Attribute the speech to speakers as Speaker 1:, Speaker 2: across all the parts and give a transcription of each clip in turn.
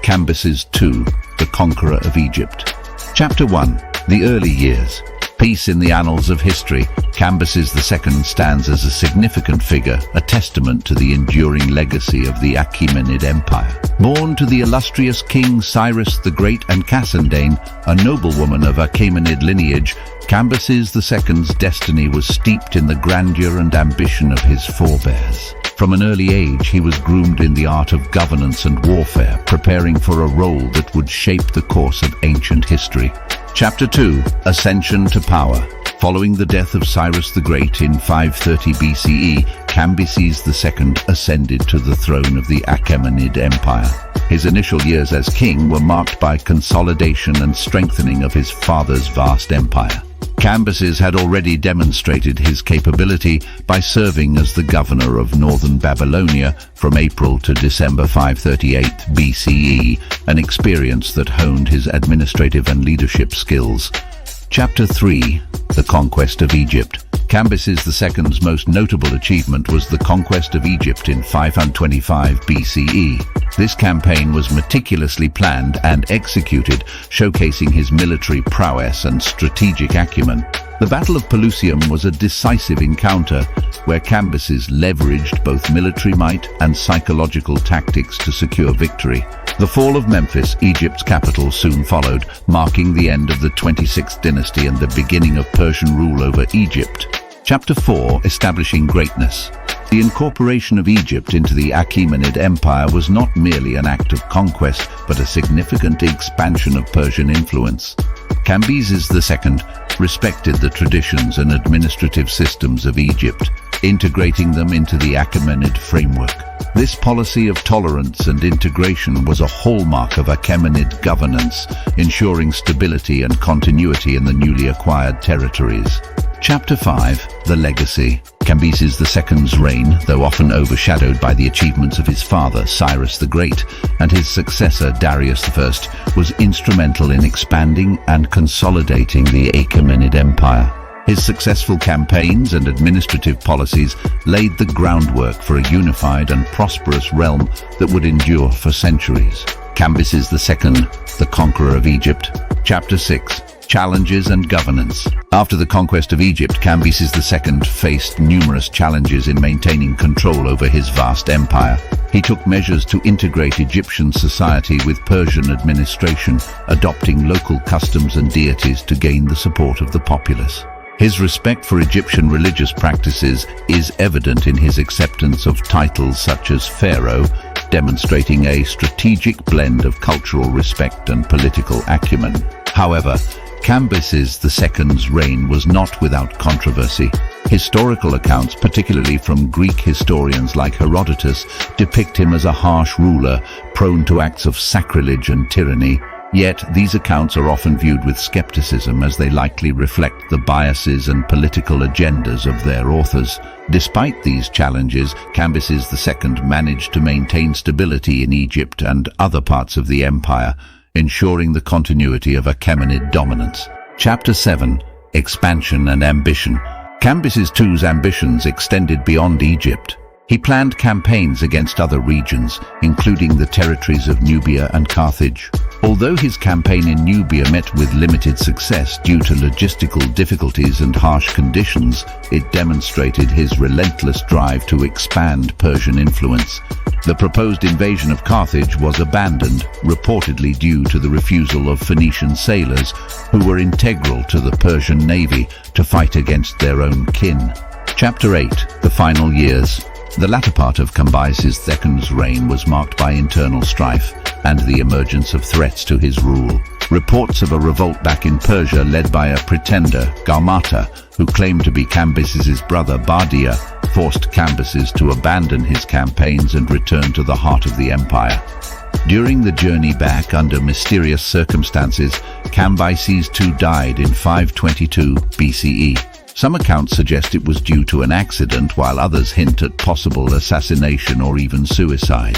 Speaker 1: Cambyses II, the conqueror of Egypt. Chapter 1. The early years. Peace in the annals of history. Cambyses II stands as a significant figure, a testament to the enduring legacy of the Achaemenid Empire. Born to the illustrious King Cyrus the Great and Cassandane, a noblewoman of Achaemenid lineage, Cambyses II's destiny was steeped in the grandeur and ambition of his forebears. From an early age, he was groomed in the art of governance and warfare, preparing for a role that would shape the course of ancient history. Chapter 2. Ascension to power. Following the death of Cyrus the Great in 530 BCE, Cambyses II ascended to the throne of the Achaemenid Empire. His initial years as king were marked by consolidation and strengthening of his father's vast empire. Cambyses had already demonstrated his capability by serving as the governor of northern Babylonia from April to December 538 BCE, an experience that honed his administrative and leadership skills. Chapter 3. The Conquest of Egypt. Cambyses II's most notable achievement was the conquest of Egypt in 525 BCE. This campaign was meticulously planned and executed, showcasing his military prowess and strategic acumen. The Battle of Pelusium was a decisive encounter where Cambyses leveraged both military might and psychological tactics to secure victory. The fall of Memphis, Egypt's capital, soon followed, marking the end of the 26th dynasty and the beginning of Persian rule over Egypt. Chapter 4. Establishing greatness. The incorporation of Egypt into the Achaemenid Empire was not merely an act of conquest, but a significant expansion of Persian influence. Cambyses II respected the traditions and administrative systems of Egypt, integrating them into the Achaemenid framework. This policy of tolerance and integration was a hallmark of Achaemenid governance, ensuring stability and continuity in the newly acquired territories. Chapter 5. The Legacy. Cambyses II's reign, though often overshadowed by the achievements of his father, Cyrus the Great, and his successor, Darius I, was instrumental in expanding and consolidating the Achaemenid Empire. His successful campaigns and administrative policies laid the groundwork for a unified and prosperous realm that would endure for centuries. Cambyses II, the conqueror of Egypt. Chapter 6. Challenges and governance. After the conquest of Egypt, Cambyses II faced numerous challenges in maintaining control over his vast empire. He took measures to integrate Egyptian society with Persian administration, adopting local customs and deities to gain the support of the populace. His respect for Egyptian religious practices is evident in his acceptance of titles such as pharaoh, demonstrating a strategic blend of cultural respect and political acumen. However, Cambyses II's reign was not without controversy. Historical accounts, particularly from Greek historians like Herodotus, depict him as a harsh ruler, prone to acts of sacrilege and tyranny. Yet, these accounts are often viewed with skepticism as they likely reflect the biases and political agendas of their authors. Despite these challenges, Cambyses II managed to maintain stability in Egypt and other parts of the empire, ensuring the continuity of Achaemenid dominance. Chapter 7. Expansion and Ambition. Cambyses II's ambitions extended beyond Egypt. He planned campaigns against other regions, including the territories of Nubia and Carthage. Although his campaign in Nubia met with limited success due to logistical difficulties and harsh conditions, it demonstrated his relentless drive to expand Persian influence. The proposed invasion of Carthage was abandoned, reportedly due to the refusal of Phoenician sailors, who were integral to the Persian navy, to fight against their own kin. Chapter 8. The Final Years. The latter part of Cambyses II's reign was marked by internal strife and the emergence of threats to his rule. Reports of a revolt back in Persia led by a pretender, Gaumata, who claimed to be Cambyses' brother Bardia, forced Cambyses to abandon his campaigns and return to the heart of the empire. During the journey back under mysterious circumstances, Cambyses II died in 522 BCE. Some accounts suggest it was due to an accident, while others hint at possible assassination or even suicide.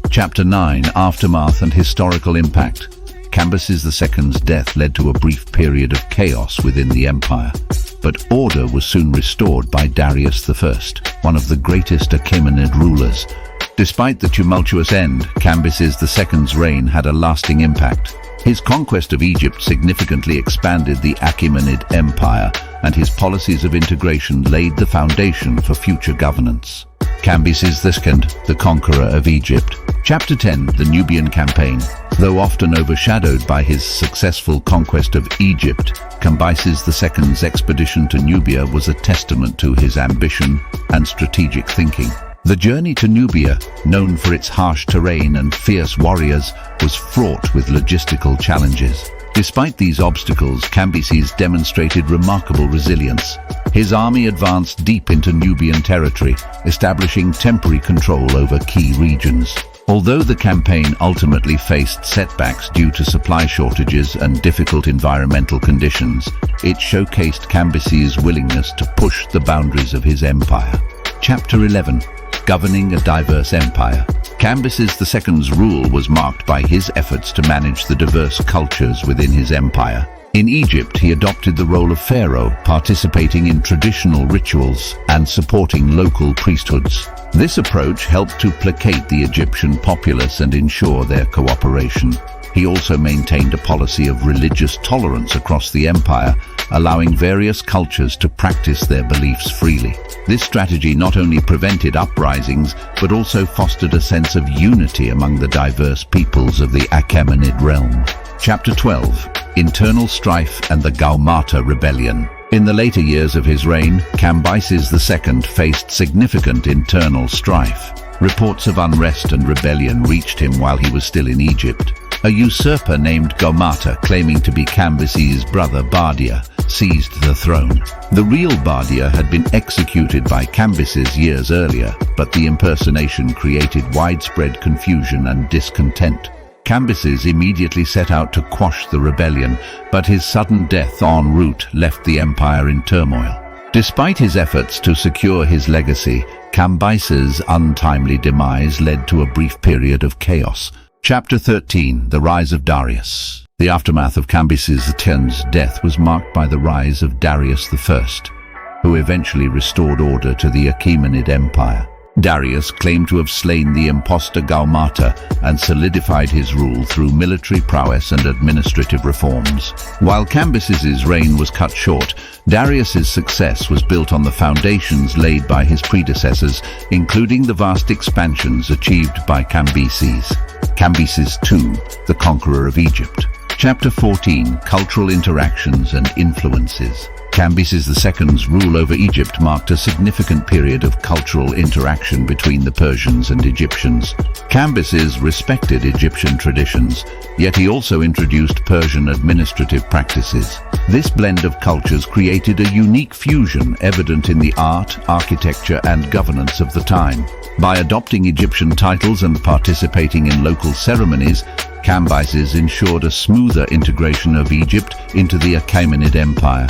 Speaker 1: Chapter 9. Aftermath and Historical Impact. Cambyses II's death led to a brief period of chaos within the empire, but order was soon restored by Darius I, one of the greatest Achaemenid rulers. Despite the tumultuous end, Cambyses II's reign had a lasting impact. His conquest of Egypt significantly expanded the Achaemenid Empire, and his policies of integration laid the foundation for future governance. Cambyses II, the conqueror of Egypt. Chapter 10, the Nubian Campaign. Though often overshadowed by his successful conquest of Egypt, Cambyses II's expedition to Nubia was a testament to his ambition and strategic thinking. The journey to Nubia, known for its harsh terrain and fierce warriors, was fraught with logistical challenges. Despite these obstacles, Cambyses demonstrated remarkable resilience. His army advanced deep into Nubian territory, establishing temporary control over key regions. Although the campaign ultimately faced setbacks due to supply shortages and difficult environmental conditions, it showcased Cambyses' willingness to push the boundaries of his empire. Chapter 11. Governing a diverse empire. Cambyses II's rule was marked by his efforts to manage the diverse cultures within his empire. In Egypt, he adopted the role of pharaoh, participating in traditional rituals and supporting local priesthoods. This approach helped to placate the Egyptian populace and ensure their cooperation. He also maintained a policy of religious tolerance across the empire, allowing various cultures to practice their beliefs freely. This strategy not only prevented uprisings, but also fostered a sense of unity among the diverse peoples of the Achaemenid realm. Chapter 12. Internal strife and the Gaumata rebellion. In the later years of his reign, Cambyses II faced significant internal strife. Reports of unrest and rebellion reached him while he was still in Egypt. A usurper named Gaumata, claiming to be Cambyses' brother Bardia, seized the throne. The real Bardia had been executed by Cambyses years earlier, but the impersonation created widespread confusion and discontent. Cambyses immediately set out to quash the rebellion, but his sudden death en route left the empire in turmoil. Despite his efforts to secure his legacy, Cambyses' untimely demise led to a brief period of chaos. Chapter 13. The Rise of Darius. The aftermath of Cambyses X's death was marked by the rise of Darius I, who eventually restored order to the Achaemenid Empire. Darius claimed to have slain the impostor Gaumata and solidified his rule through military prowess and administrative reforms. While Cambyses' reign was cut short, Darius's success was built on the foundations laid by his predecessors, including the vast expansions achieved by Cambyses. Cambyses II, the conqueror of Egypt. Chapter 14. Cultural interactions and influences. Cambyses II's rule over Egypt marked a significant period of cultural interaction between the Persians and Egyptians. Cambyses respected Egyptian traditions, yet he also introduced Persian administrative practices. This blend of cultures created a unique fusion evident in the art, architecture, and governance of the time. By adopting Egyptian titles and participating in local ceremonies, Cambyses ensured a smoother integration of Egypt into the Achaemenid Empire.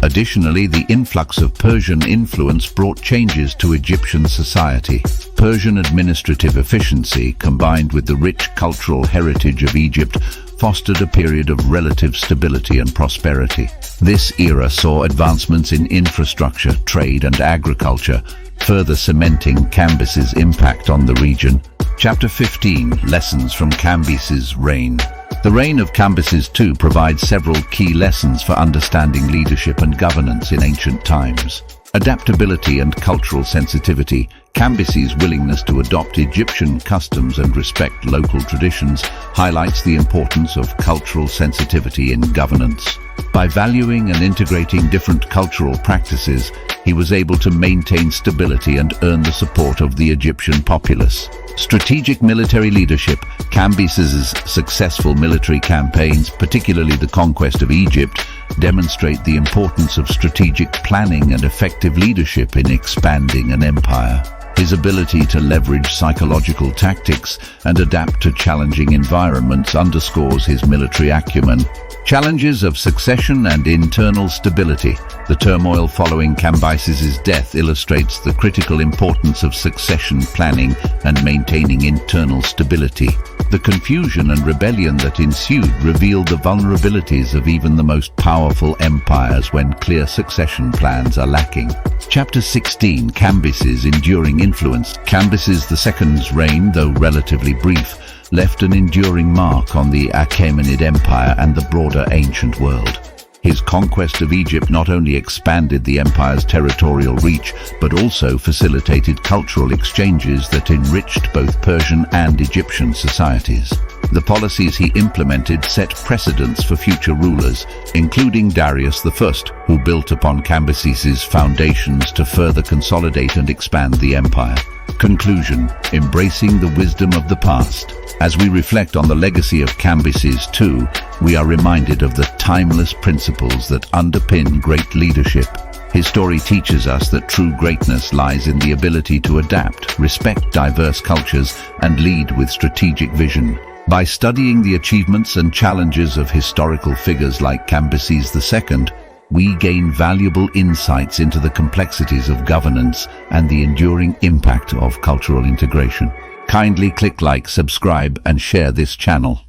Speaker 1: Additionally, the influx of Persian influence brought changes to Egyptian society. Persian administrative efficiency, combined with the rich cultural heritage of Egypt, fostered a period of relative stability and prosperity. This era saw advancements in infrastructure, trade, and agriculture, further cementing Cambyses' impact on the region. Chapter 15. Lessons from Cambyses' reign. The reign of Cambyses II provides several key lessons for understanding leadership and governance in ancient times. Adaptability and cultural sensitivity. Cambyses' willingness to adopt Egyptian customs and respect local traditions highlights the importance of cultural sensitivity in governance. By valuing and integrating different cultural practices, he was able to maintain stability and earn the support of the Egyptian populace. Strategic military leadership. Cambyses' successful military campaigns, particularly the conquest of Egypt, demonstrate the importance of strategic planning and effective leadership in expanding an empire. His ability to leverage psychological tactics and adapt to challenging environments underscores his military acumen. Challenges of succession and internal stability. The turmoil following Cambyses' death illustrates the critical importance of succession planning and maintaining internal stability. The confusion and rebellion that ensued revealed the vulnerabilities of even the most powerful empires when clear succession plans are lacking. Chapter 16. Cambyses' enduring influence. Cambyses II's reign, though relatively brief, left an enduring mark on the Achaemenid Empire and the broader ancient world. His conquest of Egypt not only expanded the empire's territorial reach, but also facilitated cultural exchanges that enriched both Persian and Egyptian societies. The policies he implemented set precedents for future rulers, including Darius I, who built upon Cambyses' foundations to further consolidate and expand the empire. Conclusion: embracing the wisdom of the past. As we reflect on the legacy of Cambyses II, we are reminded of the timeless principles that underpin great leadership. His story teaches us that true greatness lies in the ability to adapt, respect diverse cultures, and lead with strategic vision. By studying the achievements and challenges of historical figures like Cambyses II, we gain valuable insights into the complexities of governance and the enduring impact of cultural integration. Kindly click like, subscribe, and share this channel.